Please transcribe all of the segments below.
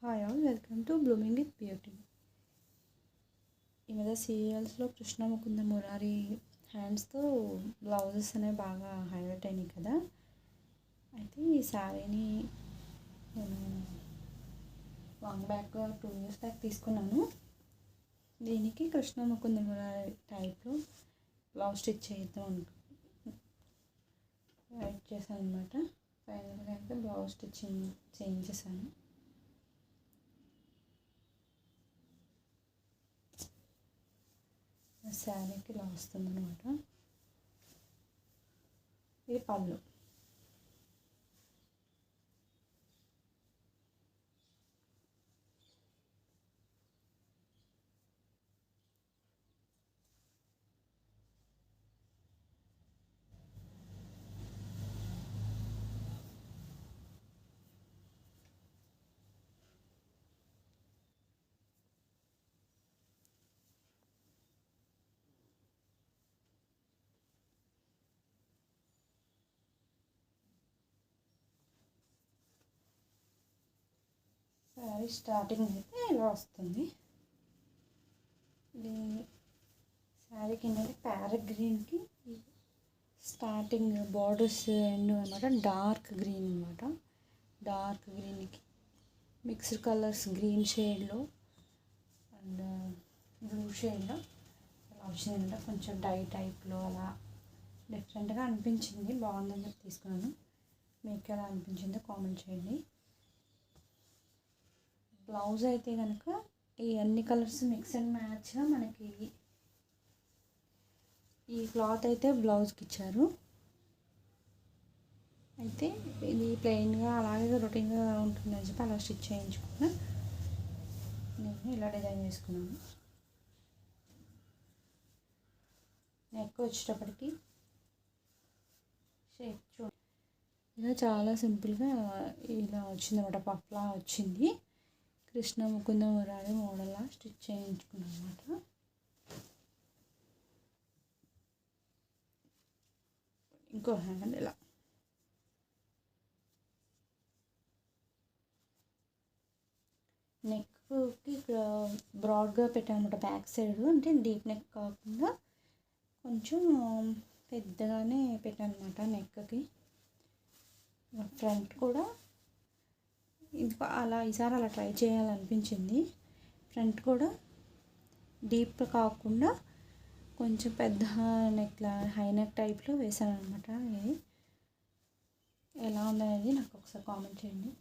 Hi all, welcome to blooming with beauty. ఈ మీద సీరియల్స్లో కృష్ణ ముకుంద మురారి హ్యాండ్స్తో బ్లౌజెస్ అనేవి బాగా హైలైట్ అయినాయి కదా. అయితే ఈ శారీని నేను లాంగ్ బ్యాక్ 2 years బ్యాక్ తీసుకున్నాను. దీనికి కృష్ణ ముకుంద మురారి టైప్లో బ్లౌజ్ స్టిచ్ చేద్దాం వెయిట్ చేశాను అనమాట. ఫైనల్గా అయితే బ్లౌజ్ స్టిచ్చింగ్ చేయించేసాను. శారీకి ఇలా వస్తుంది అనమాట. ఇది పళ్ళు. శారీ స్టార్టింగ్ అయితే ఇలా వస్తుంది. ఇది శారీకి ఏంటంటే ప్యారెట్ గ్రీన్కి స్టార్టింగ్ బార్డర్స్ ఎండ్ అనమాట డార్క్ గ్రీన్ అనమాట. డార్క్ గ్రీన్కి మిక్స్డ్ కలర్స్ గ్రీన్ షేడ్లో అండ్ బ్లూ షేడ్లో అలా వచ్చిందంట. కొంచెం డై టైప్లో అలా డిఫరెంట్గా అనిపించింది. బాగుందని చెప్పి తీసుకున్నాను. మీకు ఎలా అనిపించిందో కామెంట్ చేయండి. బ్లౌజ్ అయితే కనుక ఈ అన్ని కలర్స్ మిక్స్ అండ్ మ్యాచ్గా మనకి ఈ క్లాత్ అయితే బ్లౌజ్కి ఇచ్చారు. అయితే ఇది ప్లెయిన్గా అలాగే రొటీన్గా ఉంటుందని చెప్పి అలా స్టిచ్ చేయించుకున్నా. నేను ఇలా డిజైన్ చేసుకున్నాను. నెక్ వచ్చేటప్పటికి షేప్ చూడండి, ఇలా చాలా సింపుల్గా ఇలా వచ్చిందన్నమాట. పఫ్లా వచ్చింది. కృష్ణ ముకుంద మురారి మోడల్లా స్టిచ్ చేయించుకున్నాను అనమాట. ఇంకో హ్యాండ్ ఇలా నెక్కి బ్రాడ్గా పెట్టాను అనమాట. బ్యాక్ సైడ్ అంటే డీప్ నెక్ కాకుండా కొంచెం పెద్దగానే పెట్టాను అనమాట నెక్కి. ఫ్రంట్ కూడా అలా ఈసారి అలా ట్రై చేయాలనిపించింది. ఫ్రంట్ కూడా డీప్ కాకుండా కొంచెం పెద్ద నెక్లా హై నెక్ టైప్లో వేసాను అనమాట. ఇది ఎలా ఉందనేది నాకు ఒకసారి కామెంట్ చేయండి.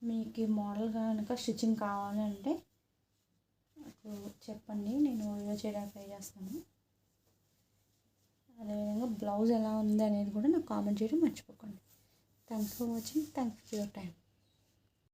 మీకు ఈ మోడల్ కనుక స్టిచ్చింగ్ కావాలి అంటే నాకు చెప్పండి, నేను వీడియో చేయడానికి ట్రై చేస్తాను. అదేవిధంగా బ్లౌజ్ ఎలా ఉంది అనేది కూడా నాకు కామెంట్ చేయడం మర్చిపోకండి. Thanks for watching. Thanks for your time.